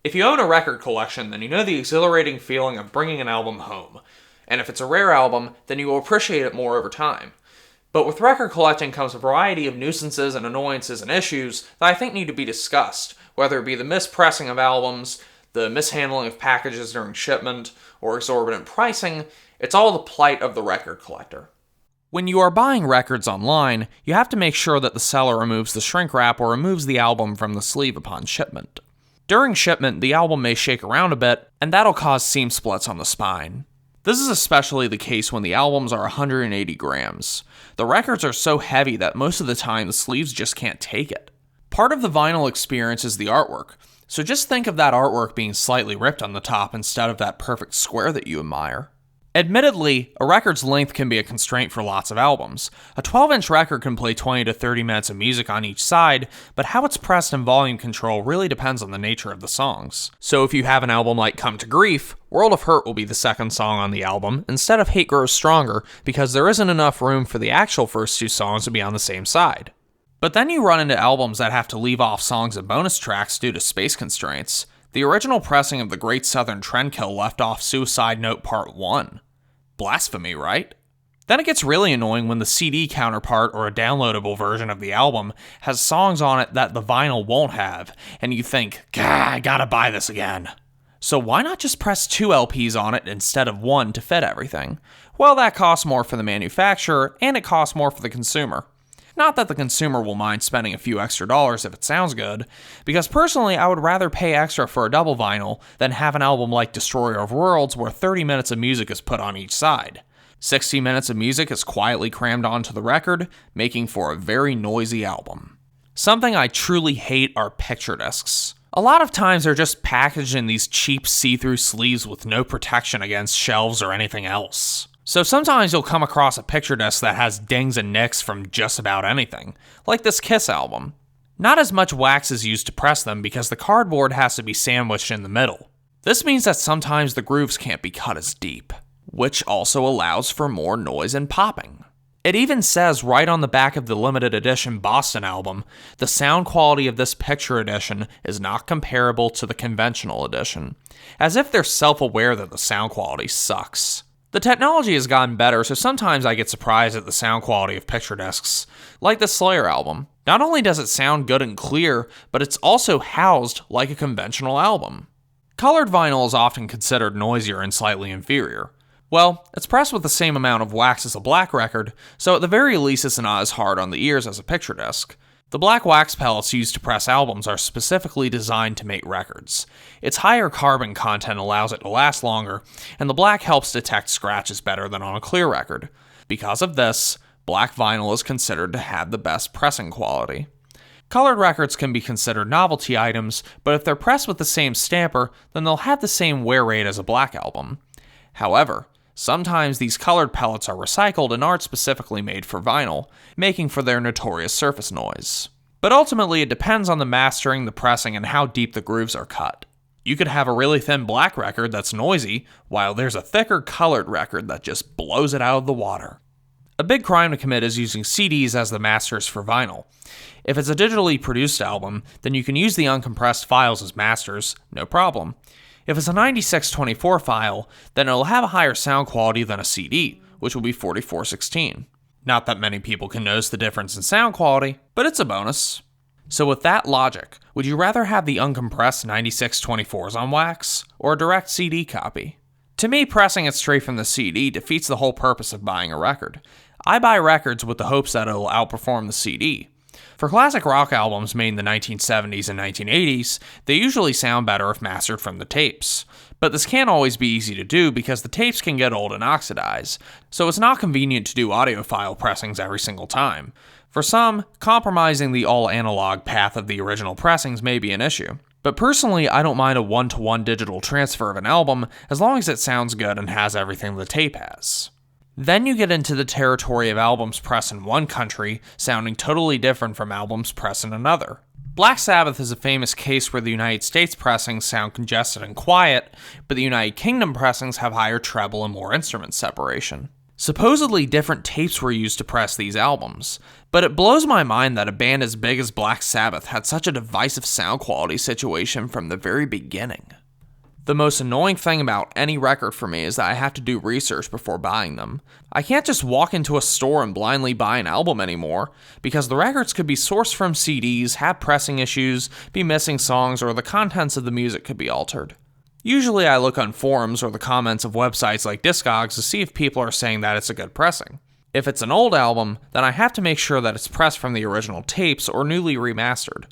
If you own a record collection, then you know the exhilarating feeling of bringing an album home. And if it's a rare album, then you will appreciate it more over time. But with record collecting comes a variety of nuisances and annoyances and issues that I think need to be discussed, whether it be the mispressing of albums, the mishandling of packages during shipment, or exorbitant pricing. It's all the plight of the record collector. When you are buying records online, you have to make sure that the seller removes the shrink wrap or removes the album from the sleeve upon shipment. During shipment, the album may shake around a bit, and that'll cause seam splits on the spine. This is especially the case when the albums are 180 grams. The records are so heavy that most of the time the sleeves just can't take it. Part of the vinyl experience is the artwork, so just think of that artwork being slightly ripped on the top instead of that perfect square that you admire. Admittedly, a record's length can be a constraint for lots of albums. A 12-inch record can play 20 to 30 minutes of music on each side, but how it's pressed and volume control really depends on the nature of the songs. So if you have an album like Come to Grief, World of Hurt will be the second song on the album, instead of Hate Grows Stronger, because there isn't enough room for the actual first two songs to be on the same side. But then you run into albums that have to leave off songs and bonus tracks due to space constraints. The original pressing of the Great Southern Trendkill left off Suicide Note Part 1. Blasphemy, right? Then it gets really annoying when the CD counterpart or a downloadable version of the album has songs on it that the vinyl won't have, and you think, "Gah, I gotta buy this again." So why not just press 2 LPs on it instead of 1 to fit everything? Well, that costs more for the manufacturer, and it costs more for the consumer. Not that the consumer will mind spending a few extra dollars if it sounds good, because personally I would rather pay extra for a double vinyl than have an album like Destroyer of Worlds where 30 minutes of music is put on each side. 60 minutes of music is quietly crammed onto the record, making for a very noisy album. Something I truly hate are picture discs. A lot of times they're just packaged in these cheap see-through sleeves with no protection against shelves or anything else. So sometimes you'll come across a picture disc that has dings and nicks from just about anything, like this Kiss album. Not as much wax is used to press them because the cardboard has to be sandwiched in the middle. This means that sometimes the grooves can't be cut as deep, which also allows for more noise and popping. It even says right on the back of the limited edition Boston album, the sound quality of this picture edition is not comparable to the conventional edition, as if they're self-aware that the sound quality sucks. The technology has gotten better, so sometimes I get surprised at the sound quality of picture discs, like the Slayer album. Not only does it sound good and clear, but it's also housed like a conventional album. Colored vinyl is often considered noisier and slightly inferior. Well, it's pressed with the same amount of wax as a black record, so at the very least it's not as hard on the ears as a picture disc. The black wax pellets used to press albums are specifically designed to make records. Its higher carbon content allows it to last longer, and the black helps detect scratches better than on a clear record. Because of this, black vinyl is considered to have the best pressing quality. Colored records can be considered novelty items, but if they're pressed with the same stamper, then they'll have the same wear rate as a black album. However, sometimes these colored pellets are recycled and aren't specifically made for vinyl, making for their notorious surface noise. But ultimately it depends on the mastering, the pressing, and how deep the grooves are cut. You could have a really thin black record that's noisy, while there's a thicker colored record that just blows it out of the water. A big crime to commit is using CDs as the masters for vinyl. If it's a digitally produced album, then you can use the uncompressed files as masters, no problem. If it's a 9624 file, then it'll have a higher sound quality than a CD, which will be 4416. Not that many people can notice the difference in sound quality, but it's a bonus. So with that logic, would you rather have the uncompressed 9624s on wax, or a direct CD copy? To me, pressing it straight from the CD defeats the whole purpose of buying a record. I buy records with the hopes that it'll outperform the CD. For classic rock albums made in the 1970s and 1980s, they usually sound better if mastered from the tapes. But this can't always be easy to do because the tapes can get old and oxidize, so it's not convenient to do audiophile pressings every single time. For some, compromising the all-analog path of the original pressings may be an issue. But personally, I don't mind a one-to-one digital transfer of an album as long as it sounds good and has everything the tape has. Then you get into the territory of albums pressed in one country sounding totally different from albums pressed in another. Black Sabbath is a famous case where the United States pressings sound congested and quiet, but the United Kingdom pressings have higher treble and more instrument separation. Supposedly different tapes were used to press these albums, but it blows my mind that a band as big as Black Sabbath had such a divisive sound quality situation from the very beginning. The most annoying thing about any record for me is that I have to do research before buying them. I can't just walk into a store and blindly buy an album anymore, because the records could be sourced from CDs, have pressing issues, be missing songs, or the contents of the music could be altered. Usually I look on forums or the comments of websites like Discogs to see if people are saying that it's a good pressing. If it's an old album, then I have to make sure that it's pressed from the original tapes or newly remastered.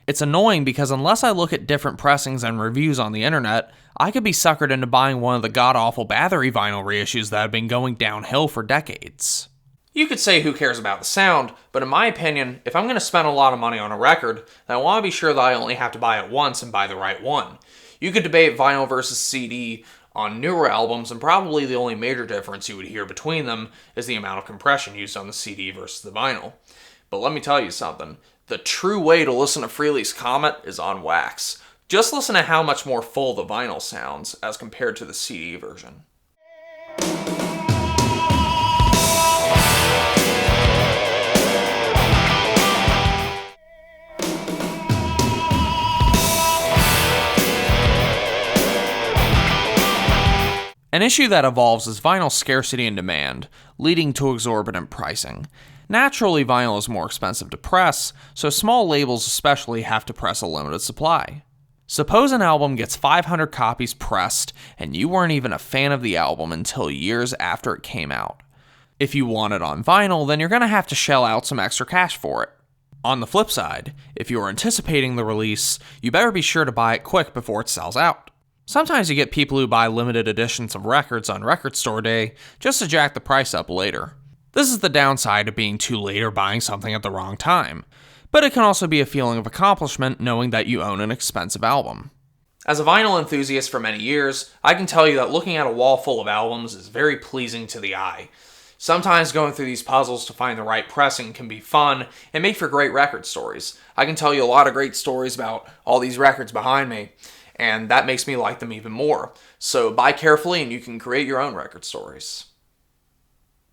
It's annoying because unless I look at different pressings and reviews on the internet, I could be suckered into buying one of the god-awful Bathory vinyl reissues that have been going downhill for decades. You could say who cares about the sound, but in my opinion, if I'm going to spend a lot of money on a record, then I want to be sure that I only have to buy it once and buy the right one. You could debate vinyl versus CD on newer albums, and probably the only major difference you would hear between them is the amount of compression used on the CD versus the vinyl. But let me tell you something. The true way to listen to Frehley's Comet is on wax. Just listen to how much more full the vinyl sounds as compared to the CD version. An issue that evolves is vinyl scarcity and demand, leading to exorbitant pricing. Naturally, vinyl is more expensive to press, so small labels especially have to press a limited supply. Suppose an album gets 500 copies pressed, and you weren't even a fan of the album until years after it came out. If you want it on vinyl, then you're going to have to shell out some extra cash for it. On the flip side, if you are anticipating the release, you better be sure to buy it quick before it sells out. Sometimes you get people who buy limited editions of records on record store day just to jack the price up later. This is the downside of being too late or buying something at the wrong time, but it can also be a feeling of accomplishment knowing that you own an expensive album. As a vinyl enthusiast for many years, I can tell you that looking at a wall full of albums is very pleasing to the eye. Sometimes going through these puzzles to find the right pressing can be fun and make for great record stories. I can tell you a lot of great stories about all these records behind me, and that makes me like them even more. So buy carefully and you can create your own record stories.